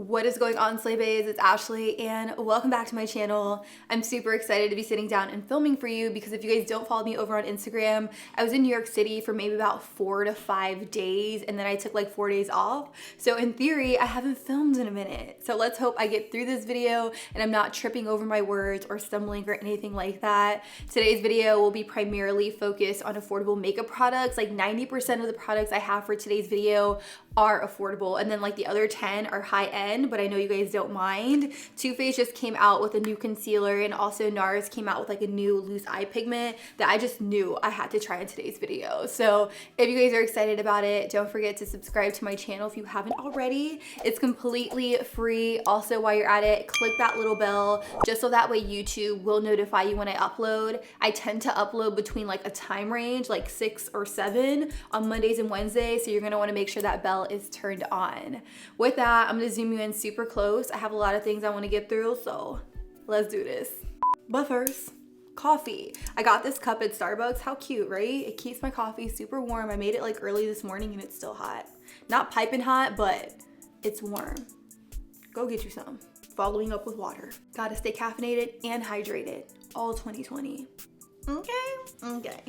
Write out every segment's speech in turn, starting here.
What is going on, Slay Baes? It's Ashley and welcome back to my channel. I'm super excited to be sitting down and filming for you because if you guys don't follow me over on Instagram, I was in New York City for maybe about 4 to 5 days and then I took like 4 days off. So in theory, I haven't filmed in a minute. So let's hope I get through this video and I'm not tripping over my words or stumbling or anything like that. Today's video will be primarily focused on affordable makeup products. Like 90% of the products I have for today's video are affordable and then like the other 10 are high end, but I know you guys don't mind. Too Faced just came out with a new concealer and also NARS came out with like a new loose eye pigment that I just knew I had to try in today's video. So if you guys are excited about it, don't forget to subscribe to my channel if you haven't already. It's completely free. Also, while you're at it, click that little bell just so that way YouTube will notify you when I upload. I tend to upload between like a time range, like 6 or 7 on Mondays and Wednesdays. So you're gonna wanna make sure that bell is turned on. With that, I'm gonna zoom you in super close. I have a lot of things I wanna get through, so let's do this. But first, coffee. I got this cup at Starbucks. How cute, right? It keeps my coffee super warm. I made it like early this morning and it's still hot. Not piping hot, but it's warm. Go get you some. Following up with water. Gotta stay caffeinated and hydrated. All 2020. Okay.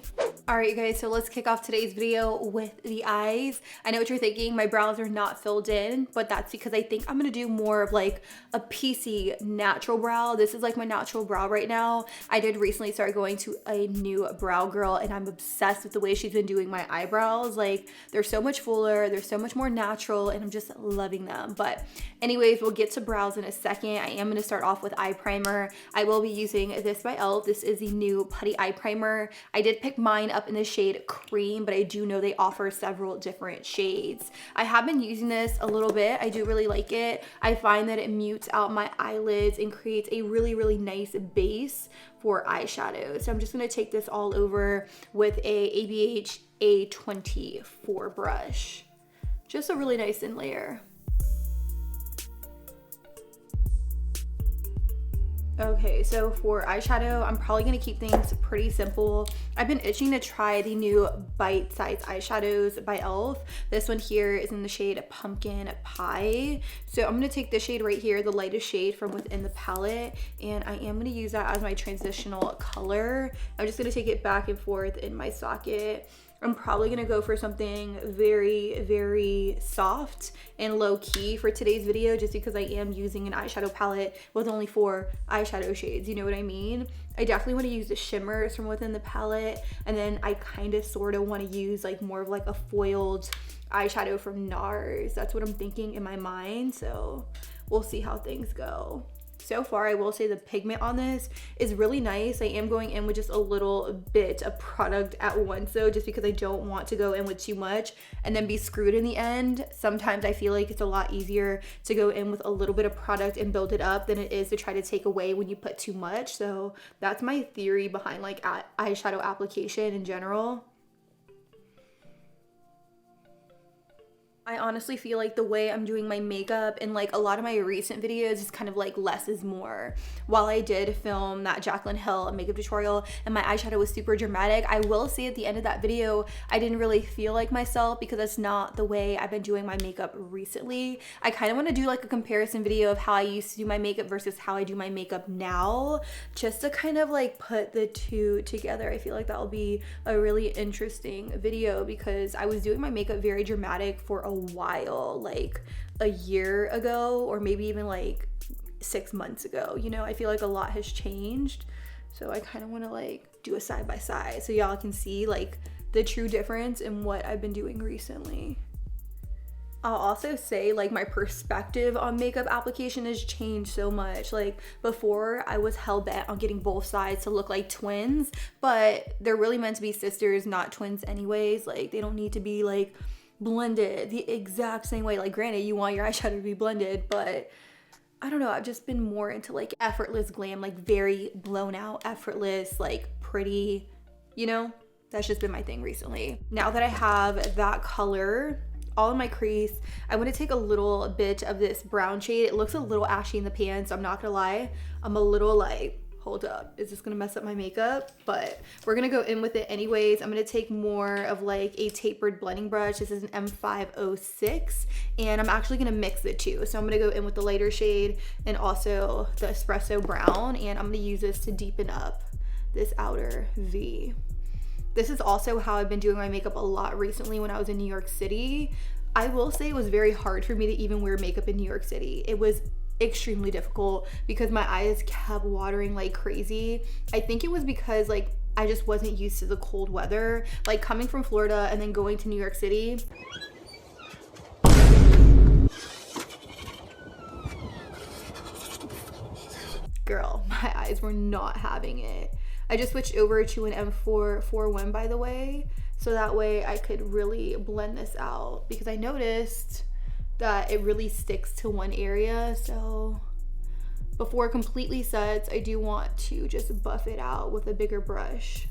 All right, you guys, so let's kick off today's video with the eyes. I know what you're thinking, my brows are not filled in, but that's because I think I'm gonna do more of like a piecey natural brow. This is like my natural brow right now. I did recently start going to a new brow girl and I'm obsessed with the way she's been doing my eyebrows. Like they're so much fuller, they're so much more natural and I'm just loving them. But anyways, we'll get to brows in a second. I am gonna start off with eye primer. I will be using this by e.l.f. This is the new putty eye primer. I did pick mine up in the shade cream, but I do know they offer several different shades. I have been using this a little bit. I do really like it. I find that it mutes out my eyelids and creates a really nice base for eyeshadow. So I'm just gonna take this all over with a ABH A24 brush. Just a really nice thin layer. Okay, so for eyeshadow, I'm probably gonna keep things pretty simple. I've been itching to try the new bite-sized eyeshadows by e.l.f. This one here is in the shade Pumpkin Pie. So I'm gonna take this shade right here, the lightest shade from within the palette, and I am gonna use that as my transitional color. I'm just gonna take it back and forth in my socket. I'm probably gonna go for something very soft and low key for today's video just because I am using an eyeshadow palette with only 4 eyeshadow shades, you know what I mean? I definitely wanna use the shimmers from within the palette and then I kinda sorta wanna use like more of like a foiled eyeshadow from NARS. That's what I'm thinking in my mind, so we'll see how things go. So far, I will say the pigment on this is really nice. I am going in with just a little bit of product at once though, just because I don't want to go in with too much and then be screwed in the end. Sometimes I feel like it's a lot easier to go in with a little bit of product and build it up than it is to try to take away when you put too much. So that's my theory behind like eyeshadow application in general. I honestly feel like the way I'm doing my makeup in like a lot of my recent videos is kind of like less is more. While I did film that Jaclyn Hill makeup tutorial and my eyeshadow was super dramatic, I will say at the end of that video, I didn't really feel like myself because that's not the way I've been doing my makeup recently. I kind of want to do like a comparison video of how I used to do my makeup versus how I do my makeup now, just to kind of like put the two together. I feel like that'll be a really interesting video because I was doing my makeup very dramatic for a while, like a year ago or maybe even like 6 months ago. You know, I feel like a lot has changed, so I kind of want to like do a side by side so y'all can see like the true difference in what I've been doing recently. I'll also say like my perspective on makeup application has changed so much. Like before I was hell bent on getting both sides to look like twins, but they're really meant to be sisters, not twins anyways. Like they don't need to be like blended the exact same way. Like granted, you want your eyeshadow to be blended, but I don't know, I've just been more into like effortless glam, like very blown out, effortless, like pretty, you know? That's just been my thing recently. Now that I have that color all in my crease, I want to take a little bit of this brown shade. It looks a little ashy in the pan, so I'm not gonna lie, I'm a little like hold up, is this gonna mess up my makeup? But we're gonna go in with it anyways. I'm gonna take more of like a tapered blending brush. This is an M506, and I'm actually gonna mix the two. So I'm gonna go in with the lighter shade and also the espresso brown, and I'm gonna use this to deepen up this outer V. This is also how I've been doing my makeup a lot recently when I was in New York City. I will say it was very hard for me to even wear makeup in New York City. It was extremely difficult because my eyes kept watering like crazy. I think it was because like I just wasn't used to the cold weather, like coming from Florida and then going to New York City. Girl, my eyes were not having it. I just switched over to an M441, by the way, so that way I could really blend this out, because I noticed that it really sticks to one area. So before it completely sets, I do want to just buff it out with a bigger brush.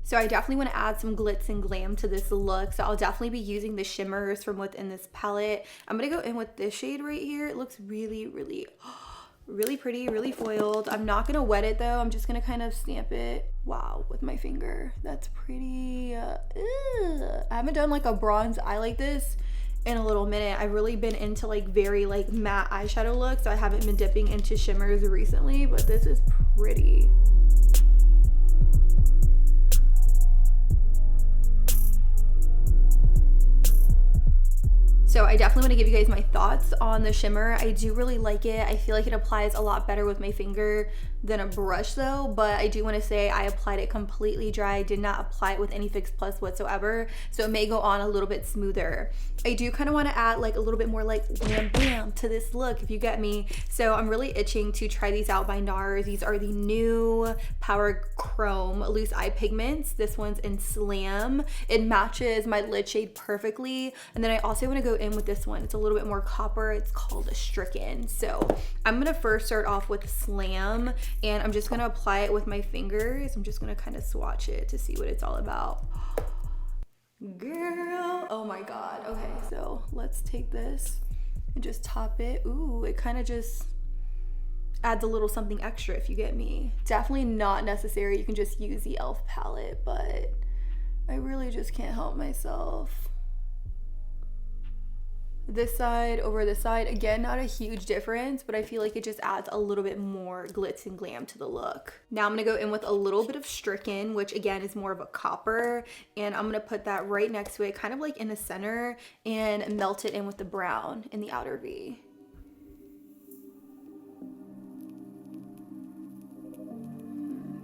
So I definitely want to add some glitz and glam to this look. So I'll definitely be using the shimmers from within this palette. I'm going to go in with this shade right here. It looks really, really, really pretty, really foiled. I'm not going to wet it though. I'm just going to kind of stamp it. Wow, with my finger. That's pretty. I haven't done like a bronze eye like this in a little minute. I've really been into like very like matte eyeshadow looks. So I haven't been dipping into shimmers recently, but this is pretty. So I definitely want to give you guys my thoughts on the shimmer. I do really like it. I feel like it applies a lot better with my finger than a brush though, but I do want to say I applied it completely dry. I did not apply it with any Fix Plus whatsoever, so it may go on a little bit smoother. I do kind of want to add like a little bit more like wham bam to this look, if you get me. So I'm really itching to try these out by NARS. These are the new Power Chrome Loose Eye Pigments. This one's in Slam. It matches my lid shade perfectly. And then I also want to go in with this one. It's a little bit more copper. It's called a Stricken. So I'm gonna first start off with Slam, and I'm just gonna apply it with my fingers. I'm just gonna kind of swatch it to see what it's all about. Girl, oh my god. Okay, so let's take this and just top it. Ooh, it kind of just adds a little something extra, if you get me. Definitely not necessary. You can just use the e.l.f. palette, but I really just can't help myself. This side over this side, again, not a huge difference, but I feel like it just adds a little bit more glitz and glam to the look. Now I'm gonna go in with a little bit of Stricken, which again is more of a copper, and I'm gonna put that right next to it, kind of like in the center, and melt it in with the brown in the outer V.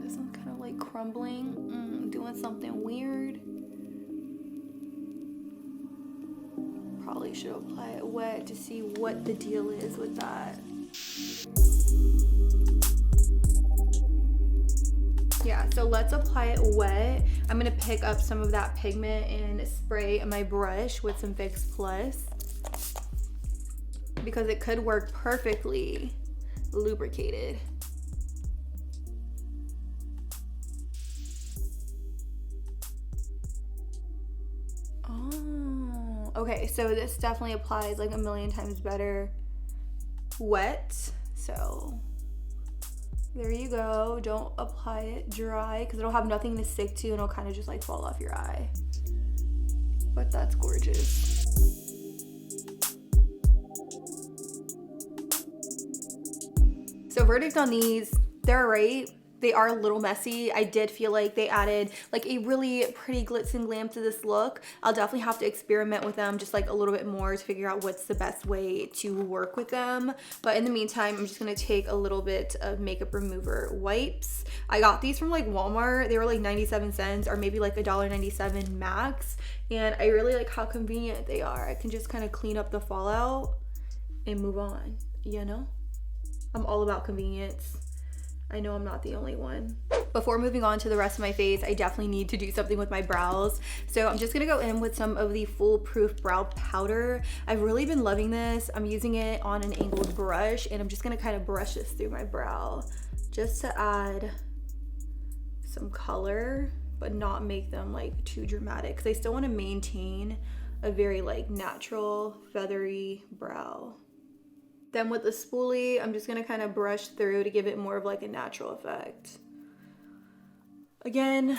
This one's kind of like crumbling, doing something weird. Probably should apply it wet to see what the deal is with that. Yeah, so let's apply it wet. I'm gonna pick up some of that pigment and spray my brush with some Fix Plus, because it could work perfectly lubricated. Okay, so this definitely applies like a million times better wet. So there you go. Don't apply it dry because it'll have nothing to stick to and it'll kind of just like fall off your eye. But that's gorgeous. So verdict on these, they're right. They are a little messy. I did feel like they added like a really pretty glitz and glam to this look. I'll definitely have to experiment with them just like a little bit more to figure out what's the best way to work with them. But in the meantime, I'm just gonna take a little bit of makeup remover wipes. I got these from like Walmart. They were like 97 cents or maybe like $1.97 max. And I really like how convenient they are. I can just kind of clean up the fallout and move on, you know? I'm all about convenience. I know I'm not the only one. Before moving on to the rest of my face, I definitely need to do something with my brows. So I'm just gonna go in with some of the Foolproof Brow Powder. I've really been loving this. I'm using it on an angled brush, and I'm just gonna kind of brush this through my brow just to add some color, but not make them like too dramatic, because I still want to maintain a very like natural, feathery brow. Then with the spoolie, I'm just gonna kind of brush through to give it more of like a natural effect. Again,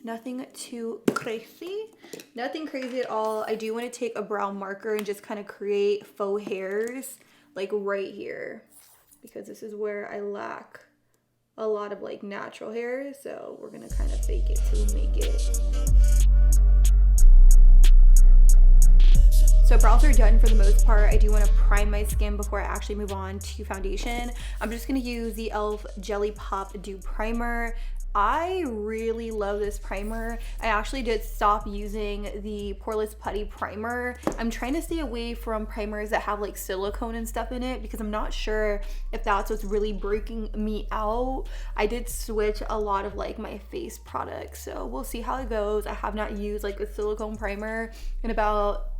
nothing too crazy. Nothing crazy at all. I do want to take a brown marker and just kind of create faux hairs like right here, because this is where I lack a lot of like natural hair. So we're gonna kind of fake it to make it. So brows are done for the most part. I do want to prime my skin before I actually move on to foundation. I'm just going to use the e.l.f. Jelly Pop Dew Primer. I really love this primer. I actually did stop using the Poreless Putty Primer. I'm trying to stay away from primers that have like silicone and stuff in it, because I'm not sure if that's what's really breaking me out. I did switch a lot of like my face products, so we'll see how it goes. I have not used like a silicone primer in about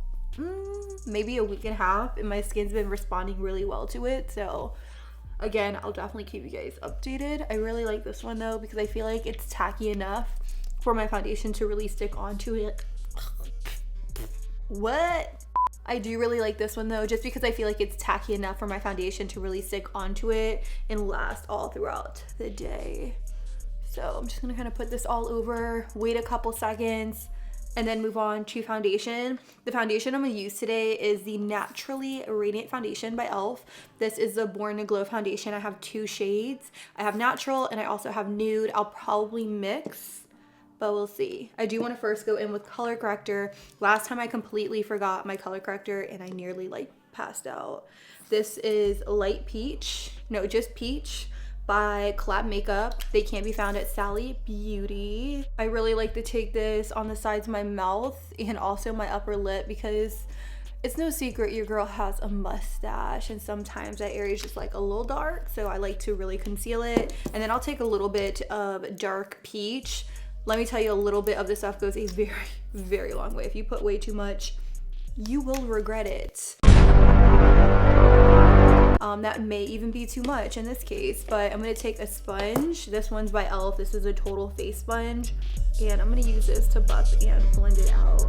maybe a week and a half, and my skin's been responding really well to it. So again, I'll definitely keep you guys updated. I really like this one though, because I feel like it's tacky enough for my foundation to really stick onto it. What? I do really like this one though, just because I feel like it's tacky enough for my foundation to really stick onto it and last all throughout the day. So I'm just gonna kind of put this all over, wait a couple seconds, and then move on to foundation. The foundation I'm gonna use today is the Naturally Radiant Foundation by e.l.f. This is the Born to Glow foundation. I have two shades. I have natural and I also have nude. I'll probably mix, but we'll see. I do want to first go in with color corrector. Last time I completely forgot my color corrector and I nearly like passed out. This is Light Peach, no, just Peach, by Collab Makeup. They can be found at Sally Beauty. I really like to take this on the sides of my mouth and also my upper lip, because it's no secret your girl has a mustache and sometimes that area is just like a little dark, so I like to really conceal it. And then I'll take a little bit of dark peach. Let me tell you, a little bit of this stuff goes a very, very long way. If you put way too much, you will regret it. That may even be too much in this case, but I'm gonna take a sponge. This one's by e.l.f. This is a total face sponge, and I'm gonna use this to buff and blend it out.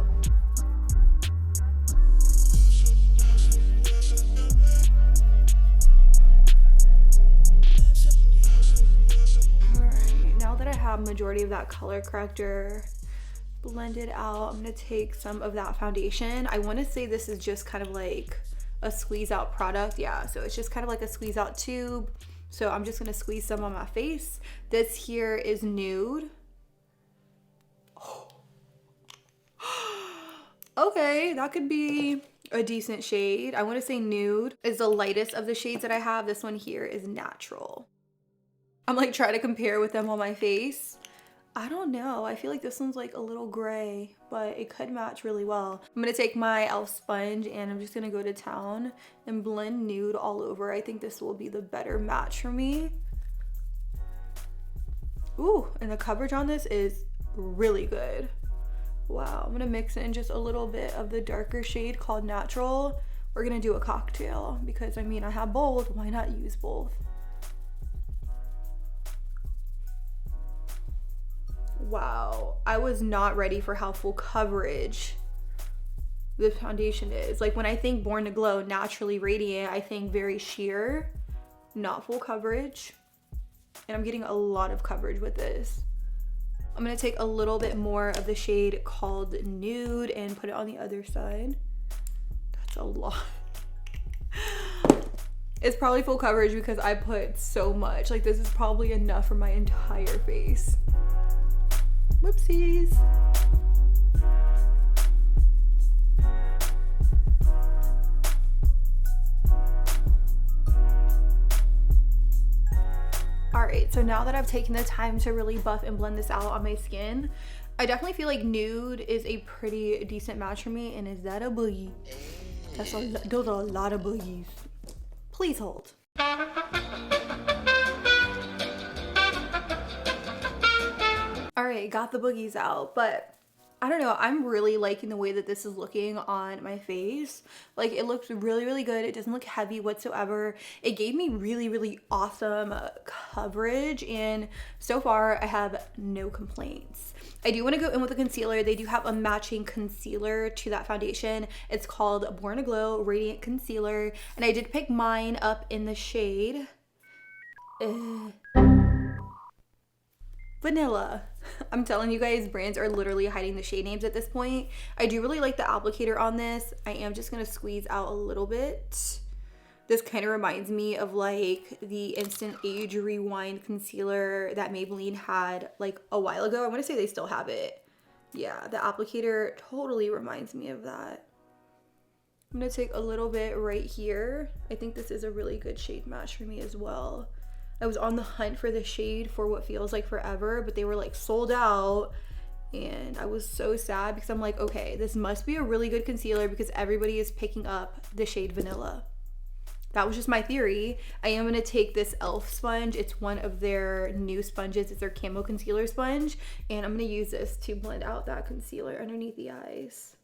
Alright, now that I have majority of that color corrector blended out, I'm gonna take some of that foundation. I want to say this is just kind of like a squeeze out product. Yeah, so it's just kind of like a squeeze out tube. So I'm just gonna squeeze some on my face. This here is nude. Oh. Okay, that could be a decent shade. I want to say nude is the lightest of the shades that I have. This one here is natural. I'm like trying to compare with them on my face. I don't know, I feel like this one's like a little gray, but it could match really well. I'm gonna take my e.l.f. sponge and I'm just gonna go to town and blend nude all over. I think this will be the better match for me. Ooh, and the coverage on this is really good. Wow, I'm gonna mix in just a little bit of the darker shade called Natural. We're gonna do a cocktail because I mean, I have both, why not use both? Wow, I was not ready for how full coverage this foundation is. Like when I think Born to Glow, Naturally Radiant, I think very sheer, not full coverage. And I'm getting a lot of coverage with this. I'm gonna take a little bit more of the shade called Nude and put it on the other side. That's a lot. It's probably full coverage because I put so much. Like this is probably enough for my entire face. Whoopsies. All right, so now that I've taken the time to really buff and blend this out on my skin, I definitely feel like nude is a pretty decent match for me. And is that a boogie? Those are a lot of boogies. Please hold. All right, got the boogies out, but I don't know, I'm really liking the way that this is looking on my face. Like it looks really, really good. It doesn't look heavy whatsoever. It gave me really, really awesome coverage, and so far I have no complaints. I do want to go in with a concealer. They do have a matching concealer to that foundation. It's called Born to Glow Radiant Concealer. And I did pick mine up in the shade Vanilla. I'm telling you guys, brands are literally hiding the shade names at this point. I do really like the applicator on this. I am just going to squeeze out a little bit. This kind of reminds me of like the Instant Age Rewind concealer that Maybelline had like a while ago. I want to say they still have it. Yeah, the applicator totally reminds me of that. I'm going to take a little bit right here. I think this is a really good shade match for me as well. I was on the hunt for the shade for what feels like forever, but they were like sold out. And I was so sad because I'm like, okay, this must be a really good concealer because everybody is picking up the shade Vanilla. That was just my theory. I am going to take this e.l.f. sponge. It's one of their new sponges. It's their camo concealer sponge. And I'm going to use this to blend out that concealer underneath the eyes.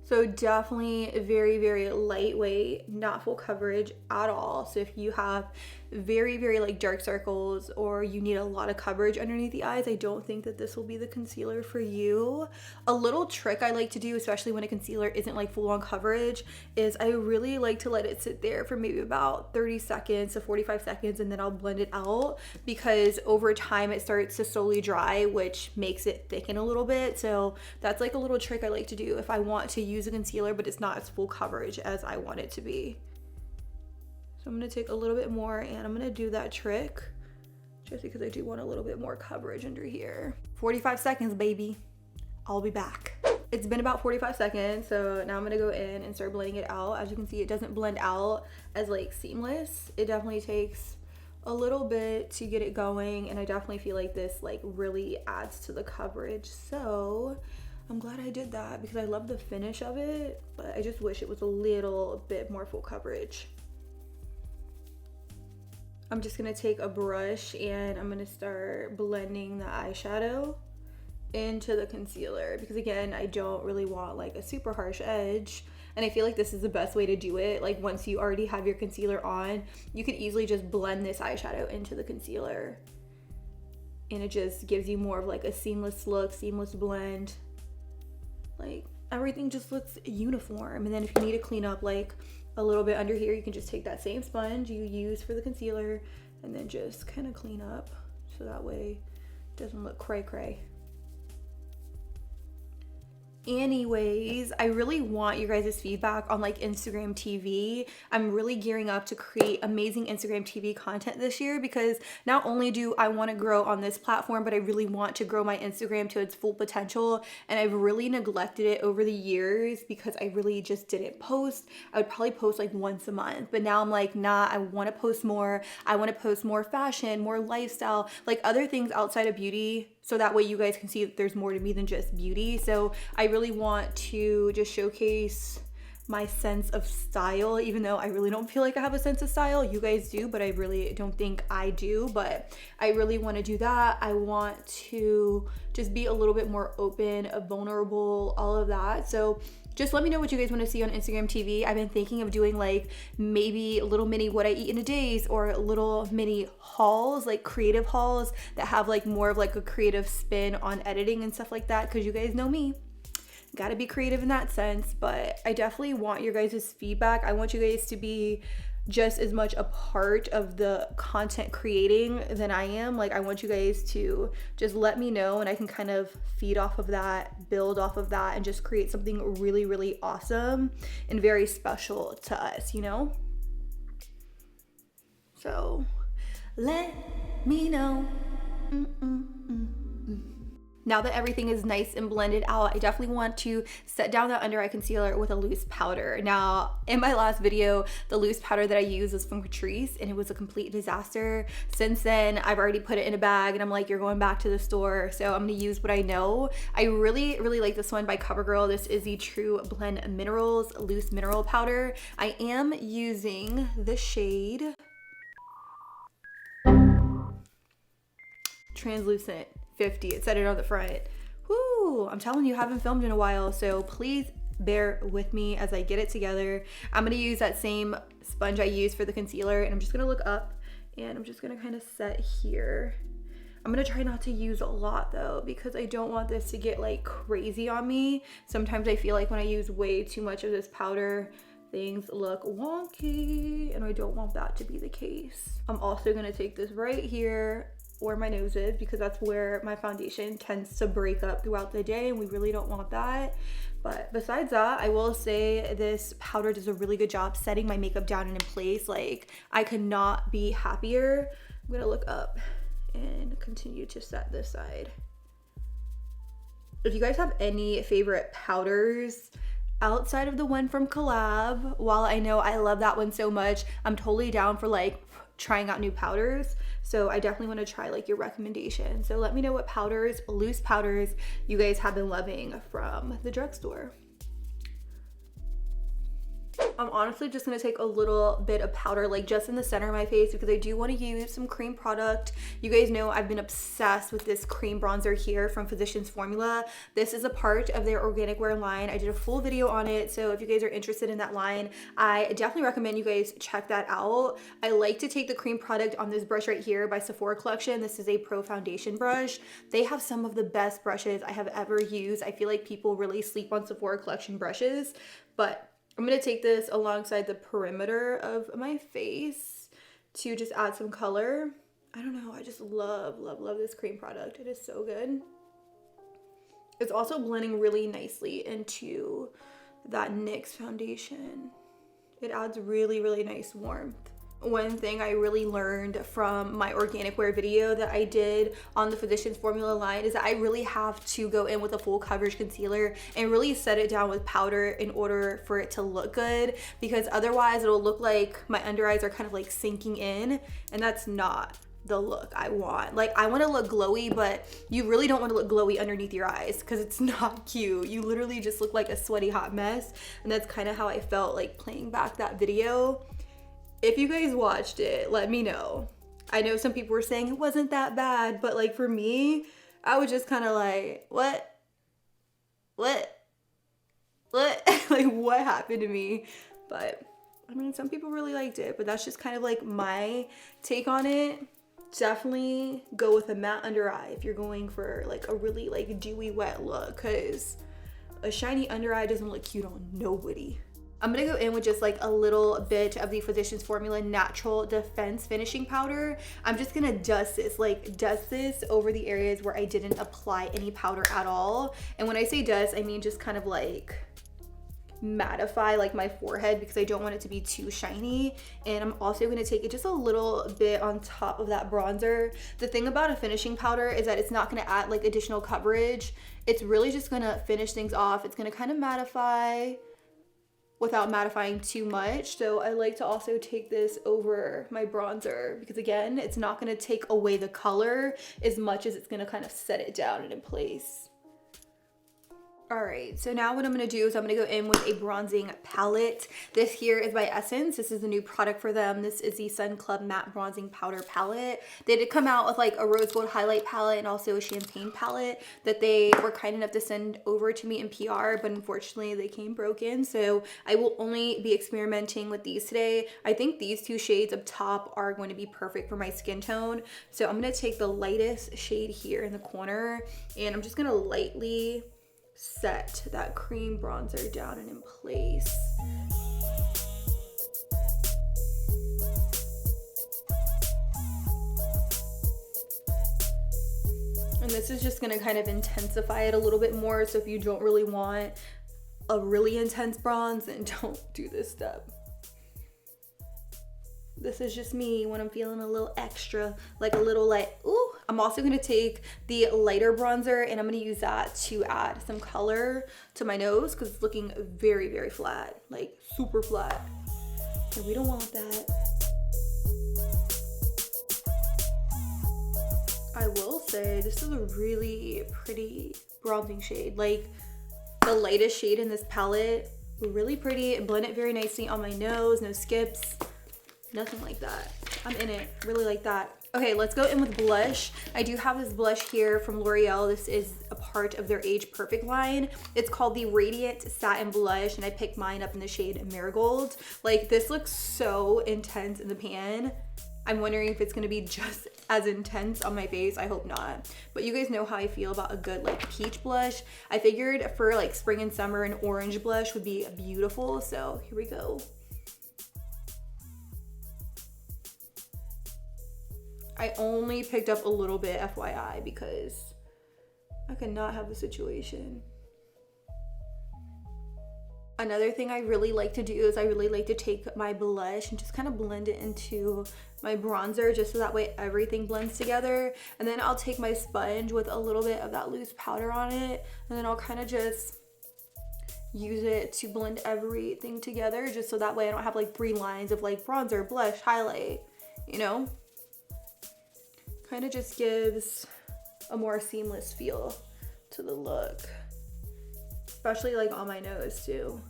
So definitely very, very lightweight, not full coverage at all. So if you have very, very like dark circles or you need a lot of coverage underneath the eyes, I don't think that this will be the concealer for you. A little trick I like to do, especially when a concealer isn't like full on coverage, is I really like to let it sit there for maybe about 30 seconds to 45 seconds and then I'll blend it out, because over time it starts to slowly dry, which makes it thicken a little bit. So that's like a little trick I like to do if I want to use a concealer but it's not as full coverage as I want it to be. So I'm going to take a little bit more and I'm going to do that trick just because I do want a little bit more coverage under here. 45 seconds, baby. I'll be back. It's been about 45 seconds, so now I'm going to go in and start blending it out. As you can see, it doesn't blend out as like seamless. It definitely takes a little bit to get it going, and I definitely feel like this like really adds to the coverage. So I'm glad I did that because I love the finish of it, but I just wish it was a little bit more full coverage. I'm just gonna take a brush and I'm gonna start blending the eyeshadow into the concealer because again, I don't really want like a super harsh edge, and I feel like this is the best way to do it. Like once you already have your concealer on, you could easily just blend this eyeshadow into the concealer and it just gives you more of like a seamless look, seamless blend. Like everything just looks uniform. And then if you need to clean up like a little bit under here, you can just take that same sponge you use for the concealer and then just kind of clean up so that way it doesn't look cray cray. Anyways, I really want you guys' feedback on like Instagram TV. I'm really gearing up to create amazing Instagram TV content this year because not only do I want to grow on this platform, but I really want to grow my Instagram to its full potential. And I've really neglected it over the years because I really just didn't post. I would probably post like once a month, but now I'm like, nah, I want to post more. I want to post more fashion, more lifestyle, like other things outside of beauty, so that way you guys can see that there's more to me than just beauty. So I really want to just showcase my sense of style, even though I really don't feel like I have a sense of style. You guys do, but I really don't think I do. But I really want to do that. I want to just be a little bit more open, vulnerable, all of that. So just let me know what you guys want to see on Instagram TV. I've been thinking of doing like maybe little mini what I eat in a days or little mini hauls, like creative hauls that have like more of like a creative spin on editing and stuff like that, because you guys know me. Gotta be creative in that sense, but I definitely want your guys' feedback. I want you guys to be just as much a part of the content creating than I am. Like I want you guys to just let me know and I can kind of feed off of that, build off of that, and just create something really, really awesome and very special to us, you know? So let me know. Now that everything is nice and blended out, I definitely want to set down that under eye concealer with a loose powder. Now, in my last video, the loose powder that I used was from Catrice and it was a complete disaster. Since then, I've already put it in a bag and I'm like, you're going back to the store. So I'm gonna use what I know. I really, really like this one by CoverGirl. This is the True Blend Minerals Loose Mineral Powder. I am using the shade Translucent 50. It said it on the front. Whoo, I'm telling you, I haven't filmed in a while, so please bear with me as I get it together. I'm gonna use that same sponge I used for the concealer and I'm just gonna look up and I'm just gonna kind of set here. I'm gonna try not to use a lot though, because I don't want this to get like crazy on me. Sometimes I feel like when I use way too much of this powder, things look wonky, and I don't want that to be the case. I'm also gonna take this right here where my nose is, because that's where my foundation tends to break up throughout the day, and we really don't want that. But besides that, I will say this powder does a really good job setting my makeup down and in place. Like, I could not be happier. I'm gonna look up and continue to set this side. If you guys have any favorite powders outside of the one from Collab, while I know I love that one so much, I'm totally down for like trying out new powders. So I definitely want to try like your recommendation. So let me know what powders, loose powders, you guys have been loving from the drugstore. I'm honestly just gonna take a little bit of powder, like just in the center of my face, because I do want to use some cream product. You guys know I've been obsessed with this cream bronzer here from Physicians Formula. This is a part of their organic wear line. I did a full video on it, so if you guys are interested in that line, I definitely recommend you guys check that out. I like to take the cream product on this brush right here by Sephora Collection. This is a pro foundation brush. They have some of the best brushes I have ever used. I feel like people really sleep on Sephora Collection brushes, but I'm gonna take this alongside the perimeter of my face to just add some color. I don't know, I just love this cream product. It is so good. It's also blending really nicely into that NYX foundation. It adds really nice warmth. One thing I really learned from my organic wear video that I did on the Physicians Formula line is that I really have to go in with a full coverage concealer and really set it down with powder in order for it to look good, because otherwise it'll look like my under eyes are kind of like sinking in, and that's not the look I want. Like, I want to look glowy, but you really don't want to look glowy underneath your eyes, because it's not cute. You literally just look like a sweaty hot mess, and that's kind of how I felt like playing back that video. If you guys watched it, let me know. I know some people were saying it wasn't that bad, but like for me, I was just kind of like, what? Like, what happened to me? But I mean, some people really liked it, but that's just kind of like my take on it. Definitely go with a matte under eye if you're going for like a really like dewy wet look, because a shiny under eye doesn't look cute on nobody. I'm gonna go in with just like a little bit of the Physicians Formula Natural Defense Finishing Powder. I'm just gonna dust this over the areas where I didn't apply any powder at all. And when I say dust, I mean just kind of like mattify like my forehead, because I don't want it to be too shiny. And I'm also going to take it just a little bit on top of that bronzer. The thing about a finishing powder is that it's not going to add like additional coverage. It's really just going to finish things off. It's going to kind of mattify without mattifying too much. So I like to also take this over my bronzer, because again, it's not going to take away the color as much as it's going to kind of set it down and in place. All right, so now what I'm gonna do is I'm gonna go in with a bronzing palette. This here is by Essence. This is a new product for them. This is the Sun Club Matte Bronzing Powder Palette. They did come out with like a rose gold highlight palette and also a champagne palette that they were kind enough to send over to me in PR, but unfortunately they came broken. So I will only be experimenting with these today. I think these two shades up top are going to be perfect for my skin tone. So I'm gonna take the lightest shade here in the corner, and I'm just gonna lightly set that cream bronzer down and in place. And this is just gonna kind of intensify it a little bit more. So if you don't really want a really intense bronze, then don't do this step. This is just me when I'm feeling a little extra, like a little like, ooh. I'm also gonna take the lighter bronzer and I'm gonna use that to add some color to my nose, because it's looking very, very flat, like super flat. And we don't want that. I will say this is a really pretty bronzing shade. Like the lightest shade in this palette, really pretty. It blended very nicely on my nose, no skips. Nothing like that. I'm in it, really like that. Okay, let's go in with blush. I do have this blush here from L'Oreal. This is a part of their Age Perfect line. It's called the Radiant Satin Blush, and I picked mine up in the shade Marigold. Like, this looks so intense in the pan. I'm wondering if it's gonna be just as intense on my face. I hope not. But you guys know how I feel about a good like peach blush. I figured for like spring and summer, an orange blush would be beautiful. So here we go. I only picked up a little bit, FYI, because I could not have the situation. Another thing I really like to do is I really like to take my blush and just kind of blend it into my bronzer, just so that way everything blends together. And then I'll take my sponge with a little bit of that loose powder on it, and then I'll kind of just use it to blend everything together, just so that way I don't have like 3 lines of like bronzer, blush, highlight, you know? Kind of just gives a more seamless feel to the look. Especially like on my nose too.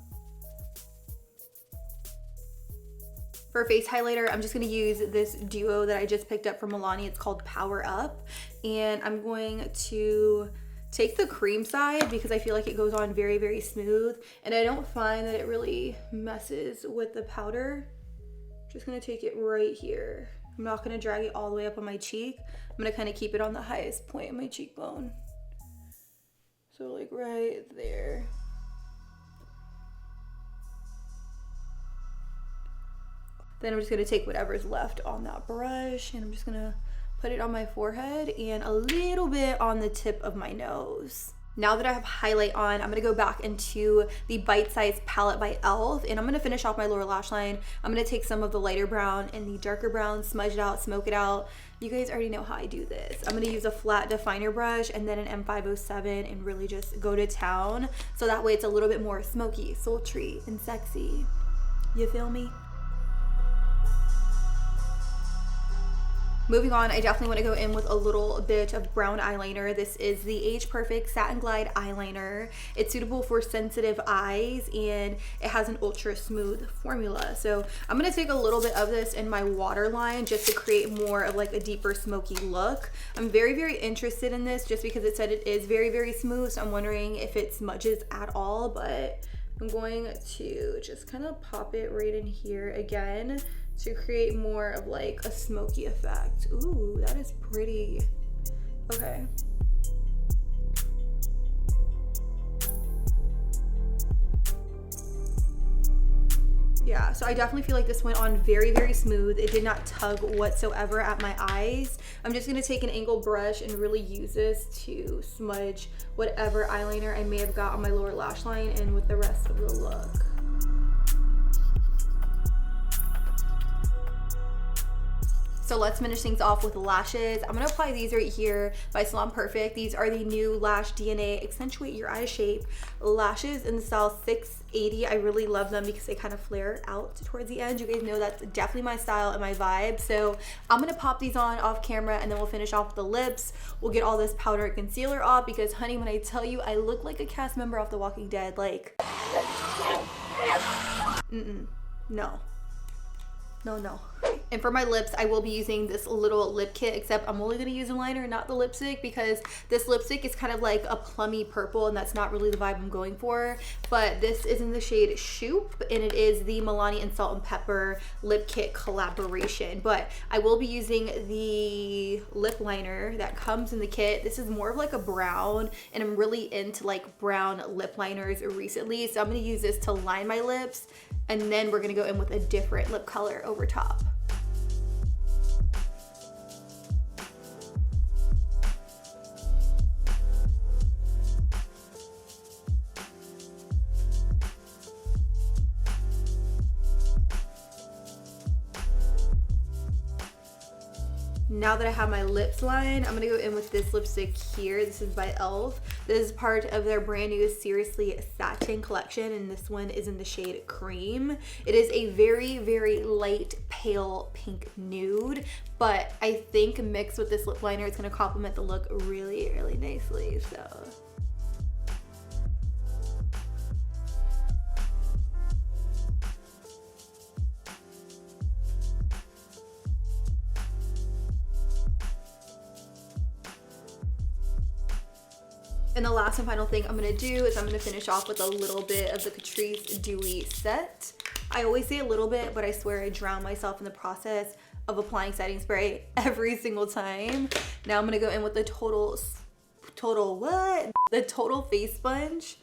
For face highlighter, I'm just gonna use this duo that I just picked up from Milani. It's called Power Up. And I'm going to take the cream side because I feel like it goes on very, very smooth. And I don't find that it really messes with the powder. I'm just gonna take it right here. I'm not gonna drag it all the way up on my cheek. I'm gonna kind of keep it on the highest point of my cheekbone. So like right there. Then I'm just gonna take whatever's left on that brush and I'm just gonna put it on my forehead and a little bit on the tip of my nose. Now that I have highlight on, I'm gonna go back into the Bite Size palette by e.l.f. and I'm gonna finish off my lower lash line. I'm gonna take some of the lighter brown and the darker brown, smudge it out, smoke it out. You guys already know how I do this. I'm gonna use a flat definer brush and then an M507 and really just go to town. So that way it's a little bit more smoky, sultry, and sexy. You feel me? Moving on, I definitely want to go in with a little bit of brown eyeliner. This is the Age Perfect Satin Glide eyeliner. It's suitable for sensitive eyes and it has an ultra smooth formula. So I'm going to take a little bit of this in my waterline just to create more of like a deeper smoky look. I'm very, very interested in this just because it said it is very, very smooth. So I'm wondering if it smudges at all, but I'm going to just kind of pop it right in here again to create more of like a smoky effect. Ooh, that is pretty. Okay. Yeah, so I definitely feel like this went on very, very smooth. It did not tug whatsoever at my eyes. I'm just gonna take an angled brush and really use this to smudge whatever eyeliner I may have got on my lower lash line and with the rest of the look. So let's finish things off with lashes. I'm gonna apply these right here by Salon Perfect. These are the new Lash DNA Accentuate Your Eye Shape lashes in the style 680. I really love them because they kind of flare out towards the end. You guys know that's definitely my style and my vibe. So I'm gonna pop these on off camera and then we'll finish off the lips. We'll get all this powder and concealer off because honey, when I tell you I look like a cast member off The Walking Dead, like, no. No. And for my lips, I will be using this little lip kit, except I'm only gonna use a liner, not the lipstick, because this lipstick is kind of like a plummy purple and that's not really the vibe I'm going for. But this is in the shade Shoop and it is the Milani and Salt and Pepper lip kit collaboration. But I will be using the lip liner that comes in the kit. This is more of like a brown and I'm really into like brown lip liners recently. So I'm gonna use this to line my lips and then we're gonna go in with a different lip color over top. Now that I have my lips lined, I'm gonna go in with this lipstick here. This is by e.l.f. This is part of their brand new Seriously Satin collection, and this one is in the shade Cream. It is a very, very light, pale pink nude, but I think mixed with this lip liner, it's gonna complement the look really, really nicely, so. And the last and final thing I'm gonna do is I'm gonna finish off with a little bit of the Catrice Dewy Set. I always say a little bit, but I swear I drown myself in the process. of applying setting spray every single time. Now I'm gonna go in with the total face sponge,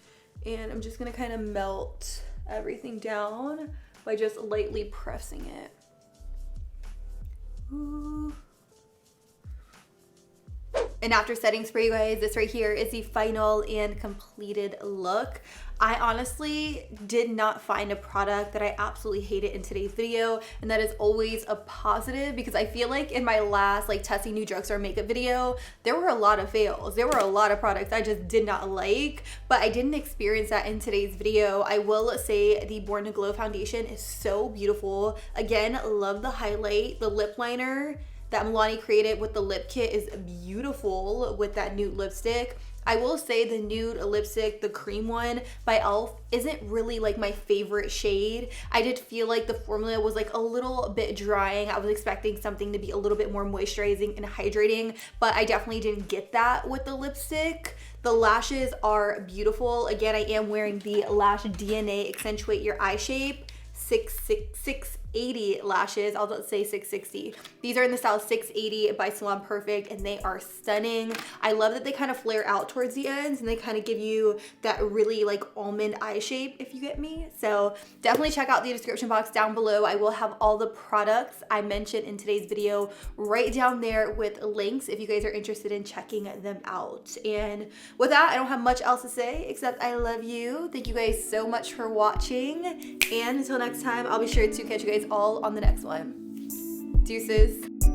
and I'm just gonna kind of melt everything down by just lightly pressing it. Ooh. And after setting spray, guys, this right here is the final and completed look. I honestly did not find a product that I absolutely hated in today's video, and that is always a positive, because I feel like in my last testing new drugstore makeup video, there were a lot of fails. There were a lot of products I just did not like, but I didn't experience that in today's video. I will say the Born to Glow foundation is so beautiful. Again, love the highlight. The lip liner that Milani created with the lip kit is beautiful with that nude lipstick. I will say the nude lipstick, the cream one by e.l.f. isn't really like my favorite shade. I did feel like the formula was like a little bit drying. I was expecting something to be a little bit more moisturizing and hydrating, but I definitely didn't get that with the lipstick. The lashes are beautiful. Again, I am wearing the Lash DNA Accentuate Your Eye Shape 680 lashes. I'll say 660. These are in the style 680 by Salon Perfect, and they are stunning. I love that they kind of flare out towards the ends, and they kind of give you that really like almond eye shape, if you get me. So definitely check out the description box down below. I will have all the products I mentioned in today's video right down there with links if you guys are interested in checking them out. And with that, I don't have much else to say except I love you. Thank you guys so much for watching, and until next time, I'll be sure to catch you guys all on the next one. Deuces.